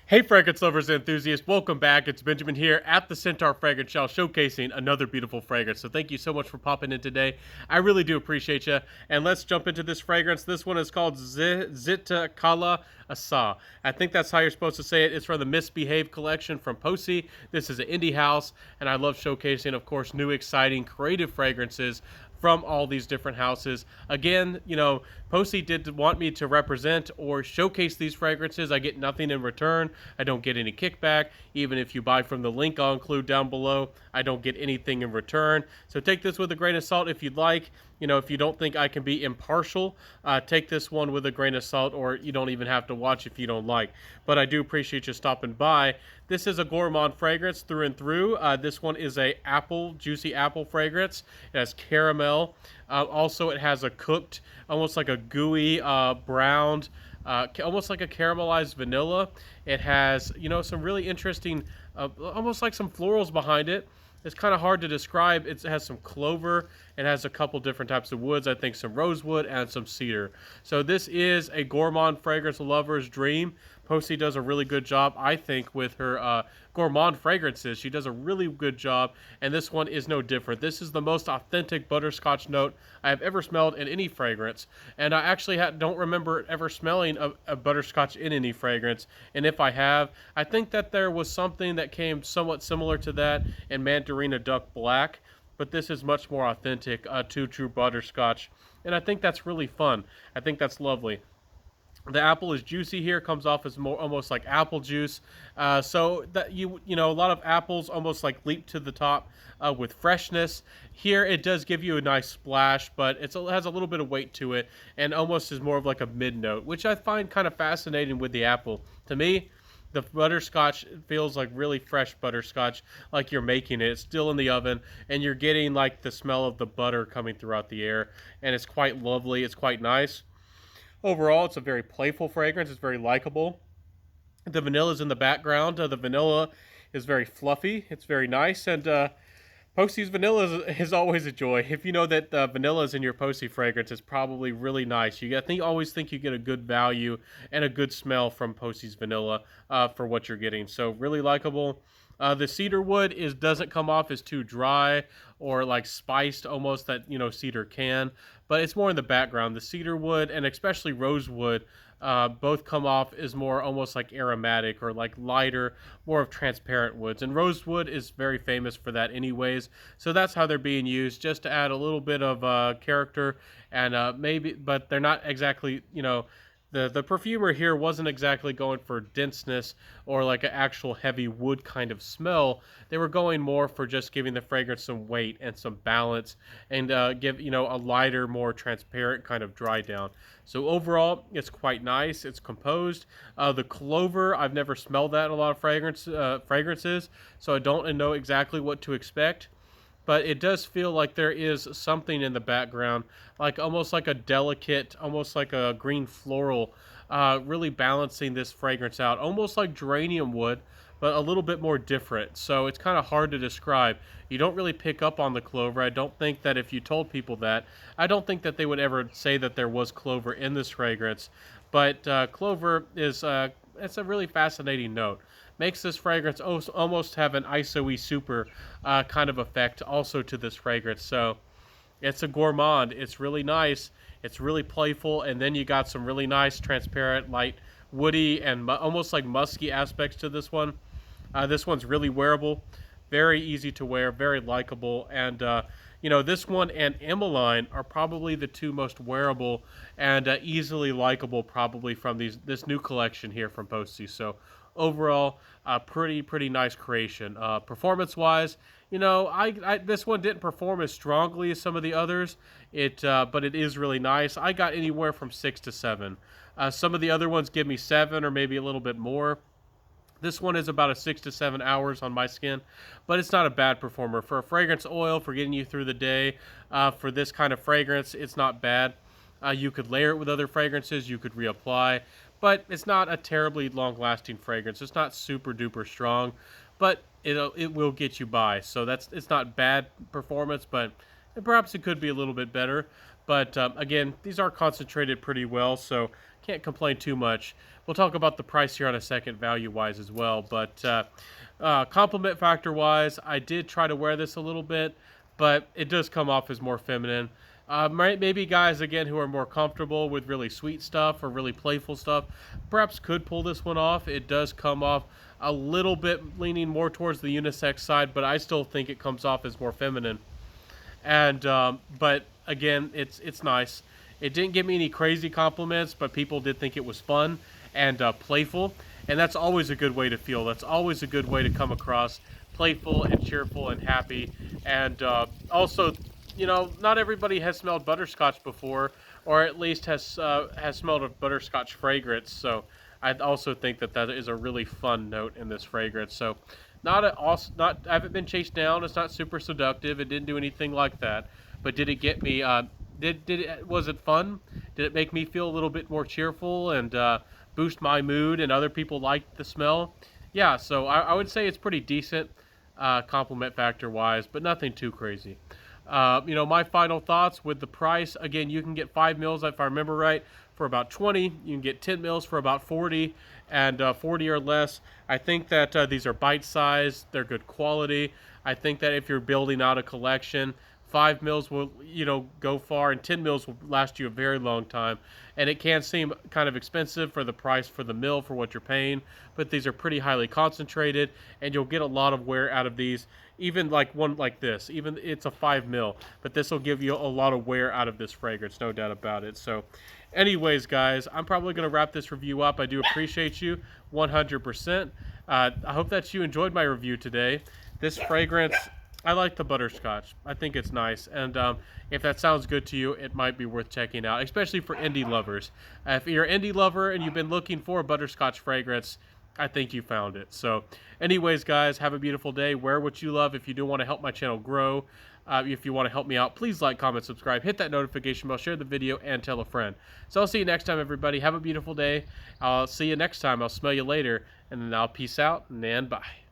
Hey, fragrance lovers and enthusiasts, welcome back. It's Benjamin here at the Centaur Fragrance Show, showcasing another beautiful fragrance. So thank you so much for popping in today. I really do appreciate you. And let's jump into this fragrance. This one is called Zitkala-Sa. I think that's how you're supposed to say it. It's from the Misbehave collection from Poesie. This is an indie house, and I love showcasing, of course, new, exciting, creative fragrances from all these different houses. Again, Poesie did want me to represent or showcase these fragrances. I get nothing in return. I don't get any kickback. Even if you buy from the link I'll include down below, I don't get anything in return. So take this with a grain of salt if you'd like. If you don't think I can be impartial, take this one with a grain of salt, or you don't even have to watch if you don't like. But I do appreciate you stopping by. This is a gourmand fragrance through and through. This one is a juicy apple fragrance. It has caramel. Also, it has a cooked, almost like a gooey, browned, almost like a caramelized vanilla. It has, some really interesting, almost like some florals behind it. It's kind of hard to describe. It has some clover. It has a couple different types of woods. I think some rosewood and some cedar. So this is a gourmand fragrance lover's dream. Poesie does a really good job, I think, with her gourmand fragrances. She does a really good job, and this one is no different. This is the most authentic butterscotch note I have ever smelled in any fragrance, and I actually don't remember ever smelling a butterscotch in any fragrance, and if I have, I think that there was something that came somewhat similar to that in Mandarina Duck Black, but this is much more authentic to true butterscotch, and I think that's really fun. I think that's lovely. The apple is juicy here, comes off as more almost like apple juice. So that a lot of apples almost like leap to the top with freshness. Here it does give you a nice splash, but it has a little bit of weight to it and almost is more of like a mid note, which I find kind of fascinating with the apple. To me, the butterscotch feels like really fresh butterscotch, like you're making it. It's still in the oven, and you're getting like the smell of the butter coming throughout the air, and it's quite lovely. It's quite nice. Overall, it's a very playful fragrance. It's very likable. The vanilla is in the background. The vanilla is very fluffy. It's very nice. And Posie's vanilla is always a joy. If you know that vanilla is in your Poesie fragrance, it's probably really nice. Always think you get a good value and a good smell from Posie's vanilla for what you're getting. So really likable. The cedar wood doesn't come off as too dry or like spiced almost that cedar can, but it's more in the background. The cedar wood and especially rosewood both come off as more almost like aromatic or like lighter, more of transparent woods. And rosewood is very famous for that anyways. So that's how they're being used, just to add a little bit of character and maybe, but they're not exactly, the perfumer here wasn't exactly going for denseness or like an actual heavy wood kind of smell. They were going more for just giving the fragrance some weight and some balance and give a lighter, more transparent kind of dry down. So overall, it's quite nice. It's composed. The clover, I've never smelled that in a lot of fragrances, so I don't know exactly what to expect, but it does feel like there is something in the background, like almost like a delicate, almost like a green floral, really balancing this fragrance out, almost like geranium wood, but a little bit more different. So it's kind of hard to describe. You don't really pick up on the clover. I don't think that if you told people that, I don't think that they would ever say that there was clover in this fragrance. But clover is it's a really fascinating note. Makes this fragrance almost have an ISO-y super kind of effect also to this fragrance. So it's a gourmand. It's really nice. It's really playful. And then you got some really nice, transparent, light, woody, and almost like musky aspects to this one. This one's really wearable. Very easy to wear. Very likable. And, this one and Emmeline are probably the two most wearable and easily likable probably from this new collection here from Poesie. So overall, pretty nice creation. Performance wise, this one didn't perform as strongly as some of the others. But it is really nice. I got anywhere from 6 to 7. Some of the other ones give me 7 or maybe a little bit more. This one is about a 6 to 7 hours on my skin, but it's not a bad performer. For a fragrance oil, for getting you through the day, for this kind of fragrance, it's not bad. You could layer it with other fragrances, you could reapply, but it's not a terribly long-lasting fragrance. It's not super duper strong, but it will get you by. So it's not bad performance, but perhaps it could be a little bit better. But again, these are concentrated pretty well, so can't complain too much. we'll talk about the price here on a second, value wise as well. But compliment factor wise, I did try to wear this a little bit, but it does come off as more feminine. Maybe guys again who are more comfortable with really sweet stuff or really playful stuff perhaps could pull this one off. It does come off a little bit leaning more towards the unisex side, but I still think it comes off as more feminine. And but again, it's nice. It didn't give me any crazy compliments, but people did think it was fun and playful, and that's always a good way to feel. That's always a good way to come across, playful and cheerful and happy. And also, you know, not everybody has smelled butterscotch before, or at least has smelled a butterscotch fragrance. So I also think that that is a really fun note in this fragrance. So I haven't been chased down. It's not super seductive. It didn't do anything like that. But did it get me? Was it fun? Did it make me feel a little bit more cheerful and boost my mood? And other people liked the smell. Yeah, so I would say it's pretty decent, compliment factor wise, but nothing too crazy. You know, my final thoughts with the price. Again, you can get 5 mils, if I remember right, for about 20. You can get 10 mils for about 40, and 40 or less. I think that these are bite-sized. They're good quality. I think that if you're building out a collection, 5 mils will, you know, go far, and 10 mils will last you a very long time. And it can seem kind of expensive for the price for the mil for what you're paying, but these are pretty highly concentrated, and you'll get a lot of wear out of these. Even like one like this, even it's a 5 mil, but this will give you a lot of wear out of this fragrance, no doubt about it. So anyways, guys, I'm probably going to wrap this review up. I do appreciate you 100%. I hope that you enjoyed my review today. This fragrance, I like the butterscotch. I think it's nice, and if that sounds good to you, it might be worth checking out, especially for indie lovers. If you're an indie lover and you've been looking for a butterscotch fragrance, I think you found it. So anyways, guys, have a beautiful day. Wear what you love. If you do want to help my channel grow, if you want to help me out, please like, comment, subscribe, hit that notification bell, share the video, and tell a friend. So I'll see you next time, everybody. Have a beautiful day. I'll see you next time. I'll smell you later, and then I'll peace out, and bye.